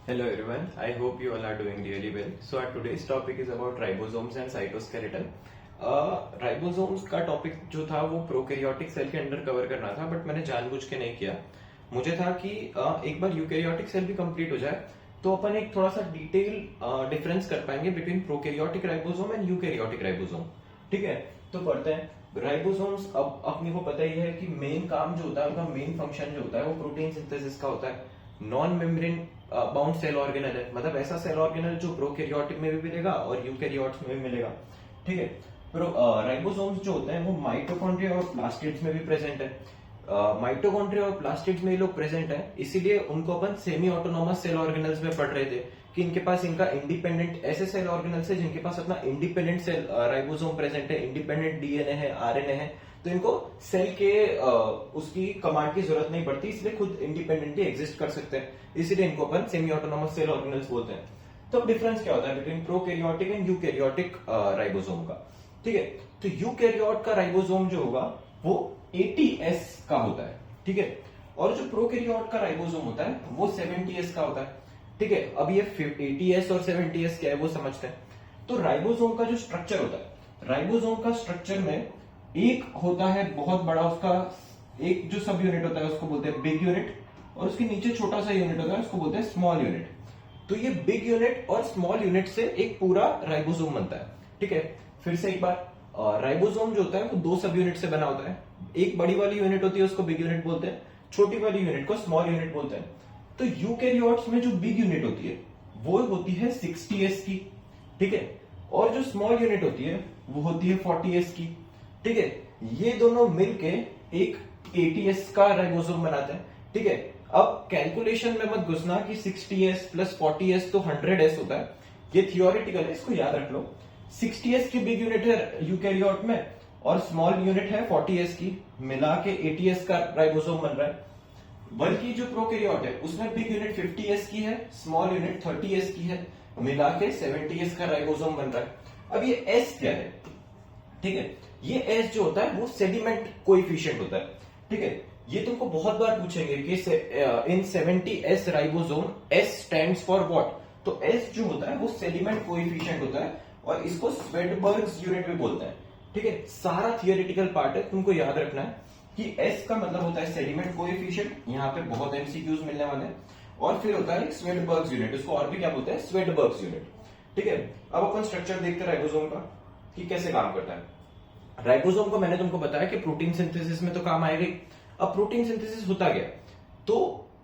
Hello everyone, I hope you all are doing really well. So our today's topic is about ribosomes and cytoskeleton. Ribosomes का topic जो था वो prokaryotic cell के under cover करना था, but मैंने जानबूझ के नहीं किया। मुझे था कि एक बार यूकैरियोटिक सेल भी कंप्लीट हो जाए तो अपन एक थोड़ा सा डिटेल डिफरेंस कर पाएंगे between prokaryotic ribosome and eukaryotic ribosome. ठीक है, तो पढ़ते हैं। राइबोसोम्स अब अपने को पता ही है कि मेन काम जो होता है, उनका मेन फंक्शन जो होता है वो प्रोटीन सिंथेसिस का होता है। Non membrane bound cell organelle है, मतलब ऐसा सेल ऑर्गेनल जो प्रोकैरियोटिक में भी मिलेगा और यूकैरियोट्स में भी मिलेगा। ठीक है, राइबोसोम्स जो होते हैं वो माइटोकॉन्ड्रिया और प्लास्टिड्स में भी प्रेजेंट है। माइटोकॉन्ड्रिया और प्लास्टिड्स में ये लोग प्रेजेंट है, इसीलिए उनको अपन सेमी ऑटोनोमस सेल ऑर्गेनल्स में पढ़ रहे थे कि इनके पास इनका इंडिपेंडेंट ऐसे सेल ऑर्गेनल्स है जिनके पास अपना इंडिपेंडेंट सेल राइबोसोम प्रेजेंट है, इंडिपेंडेंट डीएनए है, आरएनए है। तो इनको सेल के उसकी कमांड की जरूरत नहीं पड़ती, इसलिए खुद इंडिपेंडेंटली एग्जिस्ट कर सकते हैं, इसीलिए इनको अपन सेमी ऑटोनोमस सेल ऑर्गेनल्स बोलते हैं। तो अब डिफरेंस क्या होता है between prokaryotic and eukaryotic ribosome का। ठीक है, तो यूकैरियोट का राइबोसोम जो होगा वो ATS का होता है। ठीक है, और जो प्रोकैरियोट का राइबोसोम होता है वो 70S का होता है। ठीक है, अब ये 80S और 70S क्या है वो समझते हैं। तो राइबोसोम का जो स्ट्रक्चर होता है, राइबोसोम का स्ट्रक्चर में एक होता है बहुत बड़ा, उसका एक जो सब यूनिट होता है उसको बोलते हैं बिग यूनिट, और उसके नीचे छोटा सा यूनिट होता है उसको बोलते हैं स्मॉल यूनिट। तो ये बिग यूनिट और स्मॉल यूनिट से एक पूरा राइबोसोम बनता है। ठीक है, फिर से एक बार, राइबोसोम जो होता है वो दो सब यूनिट से बना होता है। एक बड़ी वाली यूनिट होती है उसको बिग यूनिट बोलते हैं, छोटी वाली यूनिट को स्मॉल यूनिट बोलते हैं। तो यूकैरियोट्स में जो बिग यूनिट होती है वो होती है 60S की। ठीक है, और जो स्मॉल यूनिट होती है वो होती है 40S की। ठीक है, ये दोनों मिलके एक ATS का राइबोसोम बनाते हैं। ठीक है, अब कैलकुलेशन में मत घुसना कि 60S प्लस 40S तो 100S होता है, ये थियोरिटिकल है, इसको याद रख लो। 60S की बिग यूनिट है यूकैरियोट में और स्मॉल यूनिट है 40S की, मिला के ATS का राइबोसोम बन रहा है। बल्कि जो प्रोकैरियोट है उसमें बिग यूनिट 50S की है, स्मॉल यूनिट 30S की है, मिला के 70S का राइबोसोम बन रहा है। अब ये S क्या है? ठीक है, ये S जो होता है वो सेडिमेंट कोएफिशिएंट होता है। ठीक है, ये तुमको बहुत बार पूछेंगे कि इन 70S ribosome S stands for what. तो S जो होता है वो सेडिमेंट कोएफिशिएंट होता है और इसको स्वेडबर्ग्स यूनिट भी बोलते हैं। ठीक है, सारा थियोरेटिकल पार्ट है, तुमको याद रखना है कि S का मतलब होता है सेडिमेंट कोएफिशिएंट, यहाँ पे बहुत MCQs मिलने वाले हैं, और फिर होता है स्वेडबर्ग्स यूनिट, इसको और भी क्या बोलते हैं, स्वेडबर्ग्स यूनिट। ठीक है, अब अपन स्ट्रक्चर देखते हैं राइबोसोम का कि कैसे काम करता है। राइबोसोम को मैंने तुमको बताया कि प्रोटीन सिंथेसिस में तो काम आएगा ही। अब प्रोटीन सिंथेसिस होता गया तो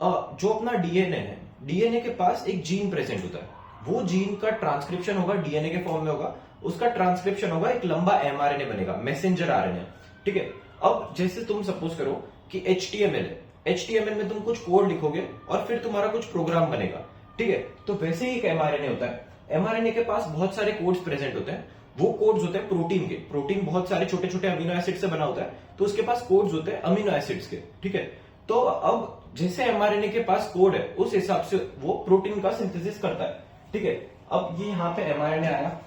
जो अपना डीएनए है, डीएनए के पास एक जीन प्रेजेंट होता है, वो जीन का ट्रांसक्रिप्शन होगा, डीएनए के फॉर्म में होगा, उसका ट्रांसक्रिप्शन होगा, एक लंबा एमआरएनए बनेगा, मैसेंजर आरएनए। ठीक है, अब जैसे तुम सपोज करो कि HTML है, HTML में तुम कुछ कोड लिखोगे और फिर तुम्हारा कुछ प्रोग्राम बनेगा। ठीक है, तो वैसे ही एक एमआरएनए होता है, एमआरएनए के पास बहुत सारे कोड्स प्रेजेंट होते हैं, वो कोड्स होते हैं प्रोटीन के। प्रोटीन बहुत सारे छोटे छोटे अमीनो एसिड से बना होता है, तो उसके पास कोड्स होते हैं अमीनो एसिड्स के। ठीक है, तो अब जैसे एमआरएनए के पास कोड है उस हिसाब से वो प्रोटीन का सिंथेसिस करता है। ठीक है, अब ये यहाँ पे एमआरएनए आया,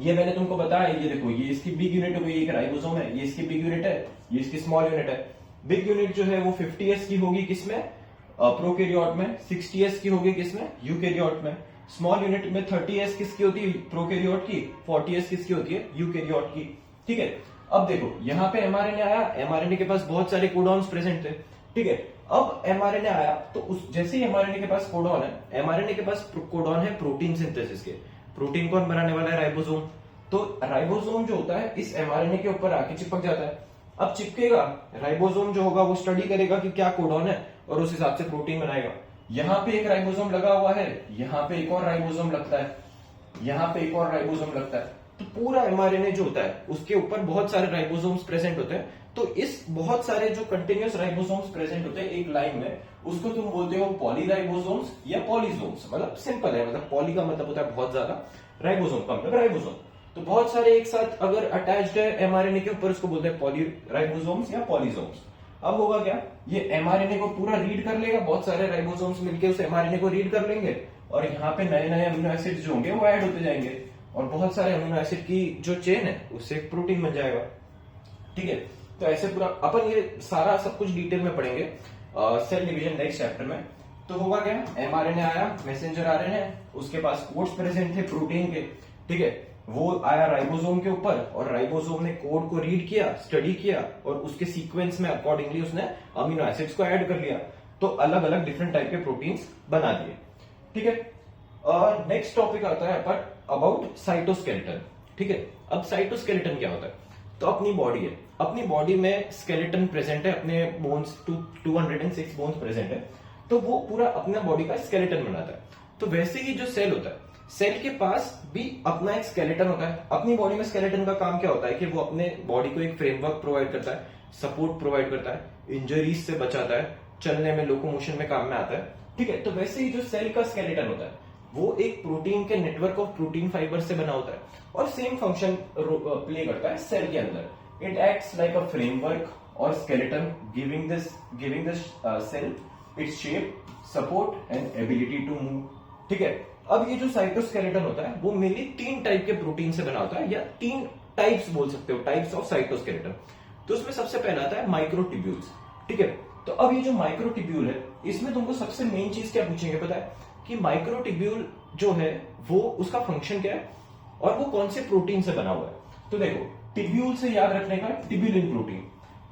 ये मैंने तुमको बताया, ये देखो ये इसकी बिग यूनिट हो गई, एक राइबोसोम है, ये इसकी बिग यूनिट है, ये इसकी स्मॉल यूनिट है। बिग यूनिट जो है वो 50S की होगी किसमें, प्रोकैरियोट में, 60S की होगी किसमें, यूकैरियोट में। स्मॉल यूनिट में 30S किसकी होती है, प्रोकैरियोट की, 40S किसकी होती है, यूकैरियोट की। ठीक है, अब देखो यहाँ पे एमआरएनए आया, एमआरएनए के पास बहुत सारे कोडॉन्स प्रेजेंट थे। ठीक है, अब एमआरएनए आया तो उस जैसे ही एमआरएनए के पास कोडॉन है, एमआरएनए के पास कोडॉन है प्रोटीन सिंथेसिस के। प्रोटीन कौन बनाने वाला है, राइबोसोम। तो राइबोसोम जो होता है इस एमआरएनए के ऊपर आके चिपक जाता है। अब चिपकेगा, राइबोसोम जो होगा वो स्टडी करेगा कि क्या कोडॉन है और उस हिसाब से प्रोटीन बनाएगा। यहाँ पे एक राइबोसोम लगा हुआ है, यहाँ पे एक और राइबोसोम लगता है, यहाँ पे एक और राइबोसोम लगता है, तो पूरा एमआरएनए जो होता है उसके ऊपर बहुत सारे राइबोसोम्स प्रेजेंट होते हैं। तो इस बहुत सारे जो कंटिन्यूस राइबोसोम्स प्रेजेंट होते हैं एक लाइन में, उसको तुम बोलते हो पॉलीराइबोसोम्स या पॉलीसोम्स। मतलब सिंपल है, मतलब पॉली का मतलब होता है बहुत ज्यादा, राइबोसोम का मतलब राइबोसोम। तो बहुत सारे एक साथ अगर अटैच्ड है एमआरएनए के ऊपर, उसको बोलते हैं पॉलीराइबोसोम्स या पॉलीसोम्स। अब होगा क्या, ये एमआरएनए को पूरा रीड कर लेगा, बहुत सारे राइबोसोम्स मिलके उस एमआरएनए को रीड कर लेंगे, और यहाँ पे नए नए अमीनो एसिड जो होंगे वो ऐड होते जाएंगे, और बहुत सारे अमीनो एसिड की जो चेन है उससे एक प्रोटीन बन जाएगा। ठीक है, तो ऐसे पूरा अपन ये सारा सब कुछ डिटेल में पढ़ेंगे सेल डिवीजन नेक्स्ट चैप्टर में। तो होगा क्या, mRNA आया, मैसेंजर आरएनए, उसके पास कोड्स प्रेजेंट थे प्रोटीन के, ठीक है, वो आया राइबोसोम के ऊपर और राइबोसोम ने कोड को रीड किया, स्टडी किया और उसके सीक्वेंस में अकॉर्डिंगली उसने अमीनो एसिड्स को ऐड कर लिया, तो अलग अलग डिफरेंट टाइप के प्रोटीन्स बना दिए, ठीक है। और नेक्स्ट टॉपिक आता है अपन अबाउट साइटोस्केलेटन, ठीक है। अब साइटोस्केलेटन क्या होता है, तो अपनी बॉडी है, अपनी बॉडी में स्केलेटन प्रेजेंट है, अपने बोन्स 206 बोन्स प्रेजेंट है, तो वो पूरा अपना बॉडी का स्केलेटन बनाता है। तो वैसे ही जो सेल होता है, सेल के पास भी अपना एक स्केलेटन होता है। अपनी बॉडी में स्केलेटन का काम क्या होता है कि वो अपने बॉडी को एक फ्रेमवर्क प्रोवाइड करता है, सपोर्ट प्रोवाइड करता है, इंजरीज से बचाता है, चलने में, लोकोमोशन में काम में आता है, ठीक है। तो वैसे ही जो सेल का स्केलेटन होता है वो एक प्रोटीन के नेटवर्क ऑफ प्रोटीन फाइबर से बना होता है और सेम फंक्शन प्ले करता है सेल के अंदर। It acts like a framework और skeleton giving this cell its shape, support and ability to move, ठीक है। अब ये जो साइटोस्केलेटन होता है वो मेनली 3 टाइप के प्रोटीन से बना होता है, या 3 टाइप्स बोल सकते हो, टाइप्स ऑफ साइटोस्केलेटन। तो उसमें सबसे पहला आता है माइक्रोट्यूब्यूल्स, ठीक है। तो अब ये जो माइक्रोट्यूब्यूल है, इसमें तुमको सबसे मेन चीज क्या पूछेंगे पता है कि माइक्रोट्यूब्यूल जो है वो उसका फंक्शन क्या है और वो कौन से प्रोटीन से बना हुआ है। तो देखो, ट्यूब्यूल से याद रखने का, tubulin protein.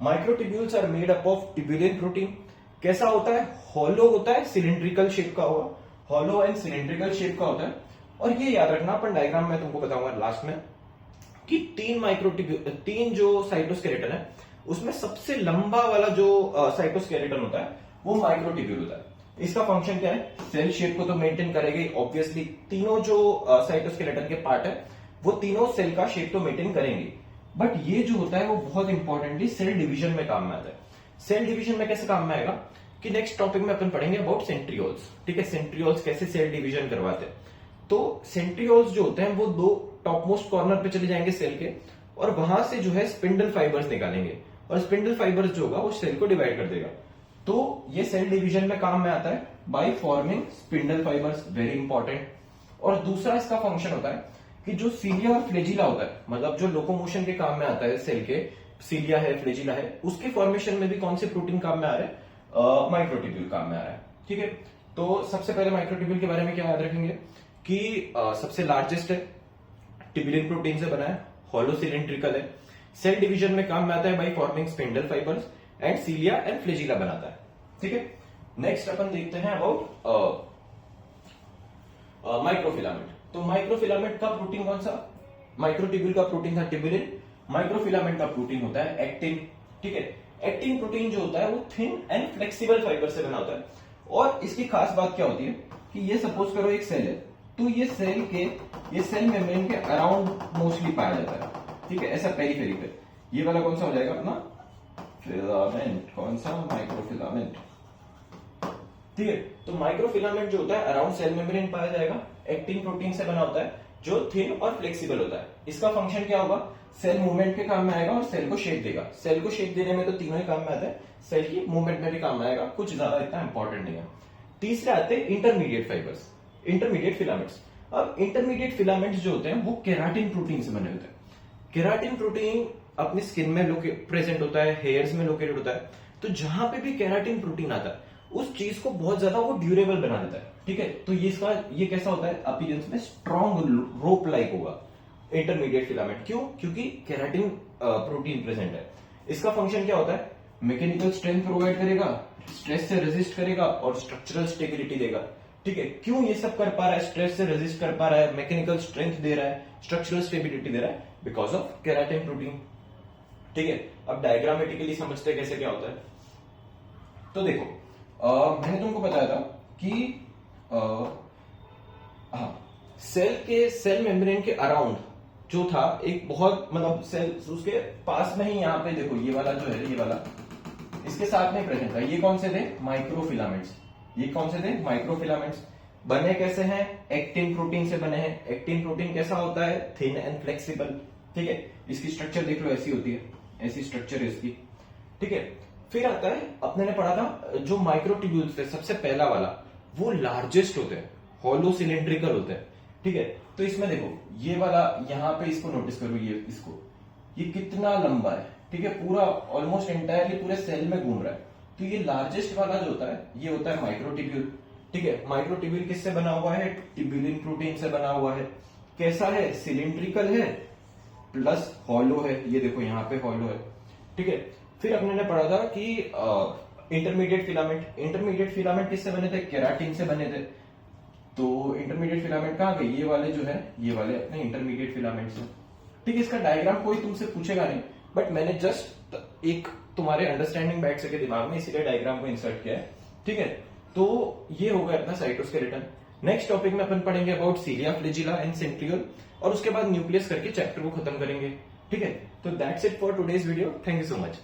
Microtubules are made up of tubulin protein. कैसा होता है, हॉलो होता है, सिलिंड्रिकल शेप का होगा, हॉलो एंड सिलिंड्रिकल शेप का होता है। और ये याद रखना, अपन डायग्राम में तुमको बताऊंगा लास्ट में, कि 3 जो साइटोस्केलेटन है उसमें सबसे लंबा वाला जो साइटोस्केलेटन होता है वो माइक्रोट्यूब्यूल होता है। इसका फंक्शन क्या है, सेल शेप को तो मेंटेन करेगी ऑब्वियसली, तीनों जो साइटोस्केलेटन के पार्ट है वो तीनों सेल का शेप तो मेंटेन करेंगे, बट ये जो होता है वो बहुत इंपॉर्टेंटली सेल डिवीजन में काम में आता है। सेल डिवीजन में कैसे काम में आएगा कि नेक्स्ट टॉपिक में अपन पढ़ेंगे अबाउट सेंट्रियोल्स, ठीक है। सेंट्रियोल्स कैसे सेल डिवीजन करवाते हैं। तो सेंट्रियोल्स जो होते हैं वो 2 टॉप मोस्ट कॉर्नर पे चले जाएंगे सेल के और वहां से जो है स्पिंडल फाइबर्स निकालेंगे और स्पिंडल फाइबर्स जो होगा वो सेल को डिवाइड कर देगा। तो ये सेल डिवीजन में काम में आता है by forming spindle fibres, very important. और दूसरा इसका फंक्शन होता है कि जो सीलिया और फ्लेजिला होता है, मतलब जो लोकोमोशन के काम में आता है सेल के, सीलिया है, फ्लेजिला है, उसके फॉर्मेशन में भी कौन से प्रोटीन काम में आ रहे हैं, माइक्रोट्यूब्यूल काम में आ रहा है, ठीक है। तो सबसे पहले माइक्रोट्यूब्यूल के बारे में क्या याद रखेंगे कि सबसे लार्जेस्ट है, ट्यूब्यूलिन प्रोटीन से बना है, हॉलो सिलिंड्रिकल है, सेल डिवीजन में काम में आता है by forming spindle fibres and cilia and flagella बनाता है, ठीक है। नेक्स्ट अपन देखते हैं अबाउट माइक्रोफिलामेंट। तो माइक्रोफिलामेंट का प्रोटीन कौन सा, माइक्रोट्यूब्यूल का प्रोटीन था ट्यूब्यूलिन, माइक्रोफिलामेंट का प्रोटीन होता है एक्टिन, ठीक है। एक्टिन प्रोटीन जो होता है वो थिन एंड फ्लेक्सिबल फाइबर से बना होता है। और इसकी खास बात क्या होती है कि ये सपोज करो एक सेल है, तो ये सेल मेम्ब्रेन के अराउंड मोस्टली पाया जाता है, ठीक है, ऐसा पेरिफेरी पे। ये वाला कौन सा हो जाएगा अपना फिलामेंट, कौन सा, माइक्रोफिलामेंट, ठीक है। तो माइक्रोफिलामेंट जो होता है अराउंड सेल मेम्ब्रेन पाया जाएगा, एक्टिन प्रोटीन से बना होता है जो थिन और फ्लेक्सिबल होता है। इसका फंक्शन क्या होगा, सेल मूवमेंट के काम में आएगा और सेल को शेप देगा। सेल को शेप देने में तो तीनों ही काम में आते हैं, सेल की मूवमेंट में भी काम में आएगा, कुछ ज्यादा इतना इंपॉर्टेंट नहीं है। तीसरे आते हैं इंटरमीडिएट फाइबर्स, इंटरमीडिएट फिलामेंट्स। अब इंटरमीडिएट फिलामेंट्स जो होते हैं वो केराटिन प्रोटीन से बने होते हैं। केराटिन प्रोटीन अपनी स्किन में प्रेजेंट होता है, हेयर्स में लोकेटेड होता है। तो जहां पे भी केराटिन प्रोटीन आता है उस चीज को बहुत ज्यादा वो ड्यूरेबल बना देता है, ठीक है। तो ये कैसा होता है, अपीयरेंस में स्ट्रॉन्ग रोप लाइक होगा इंटरमीडिएट फिलामेंट। क्यों, क्योंकि केराटिन प्रोटीन प्रेजेंट है। इसका फंक्शन क्या होता है, मैकेनिकल स्ट्रेंथ प्रोवाइड करेगा, स्ट्रेस से रेजिस्ट करेगा और स्ट्रक्चरल स्टेबिलिटी देगा, ठीक है। क्यों ये सब कर पा रहा है, स्ट्रेस से रेजिस्ट कर पा रहा है, मैकेनिकल स्ट्रेंथ दे रहा है, स्ट्रक्चरल स्टेबिलिटी दे रहा है, बिकॉज ऑफ केराटिन प्रोटीन, ठीक है। अब डायग्रामेटिकली समझते हैं कैसे क्या होता है। तो देखो, मैंने तुमको बताया था कि सेल मेम्ब्रेन के अराउंड जो था एक बहुत, मतलब सेल उसके पास में ही, यहाँ पे देखो ये वाला जो है, ये वाला इसके साथ में प्रेजेंट था। ये कौन से थे, माइक्रोफिलामेंट्स। ये कौन से थे, माइक्रोफिलामेंट्स। बने कैसे हैं, एक्टिन प्रोटीन से बने हैं। एक्टिन प्रोटीन कैसा होता है, थिन एंड फ्लेक्सिबल, ठीक है। इसकी स्ट्रक्चर देख लो, ऐसी होती है, ऐसी स्ट्रक्चर है इसकी, ठीक है। फिर आता है, अपने ने पढ़ा था जो माइक्रोट्यूब्यूल्स थे, सबसे पहला वाला वो लार्जेस्ट होते हैं, हॉलो सिलिंड्रिकल होते हैं, ठीक है। तो इसमें देखो ये वाला, यहाँ पे इसको नोटिस करो, ये कितना लंबा है, ठीक है, पूरा ऑलमोस्ट एंटायरली पूरे सेल में घूम रहा है। तो ये लार्जेस्ट वाला जो होता है ये होता है माइक्रोट्यूब्यूल। ठीक है, माइक्रोट्यूब्यूल किससे बना हुआ है? ट्यूब्यूलिन प्रोटीन से बना हुआ है। कैसा है? सिलिंड्रिकल है प्लस हॉलो है। ये देखो यहाँ पे हॉलो है। ठीक है, फिर अपने ने पढ़ा था कि इंटरमीडिएट फिलामेंट। इंटरमीडिएट फिलामेंट किससे बने थे? केराटिन से बने थे। तो इंटरमीडिएट फिलामेंट कहाँ गए? ये वाले जो है, ये वाले अपने इंटरमीडिएट फिलामेंट्स हैं। ठीक है, इसका डायग्राम कोई तुमसे पूछेगा नहीं, बट मैंने जस्ट एक तुम्हारे अंडरस्टैंडिंग बैठ सके दिमाग में, इसीलिए डायग्राम को इंसर्ट किया है। ठीक है, तो ये होगा अपना साइटोस्केलेटन। नेक्स्ट टॉपिक में अपन पढ़ेंगे अबाउट सीलिया, फ्लैजिला एंड सेंट्रियोल, और उसके बाद न्यूक्लियस करके चैप्टर को खत्म करेंगे। ठीक है, तो that's it for today's video. Thank you so much.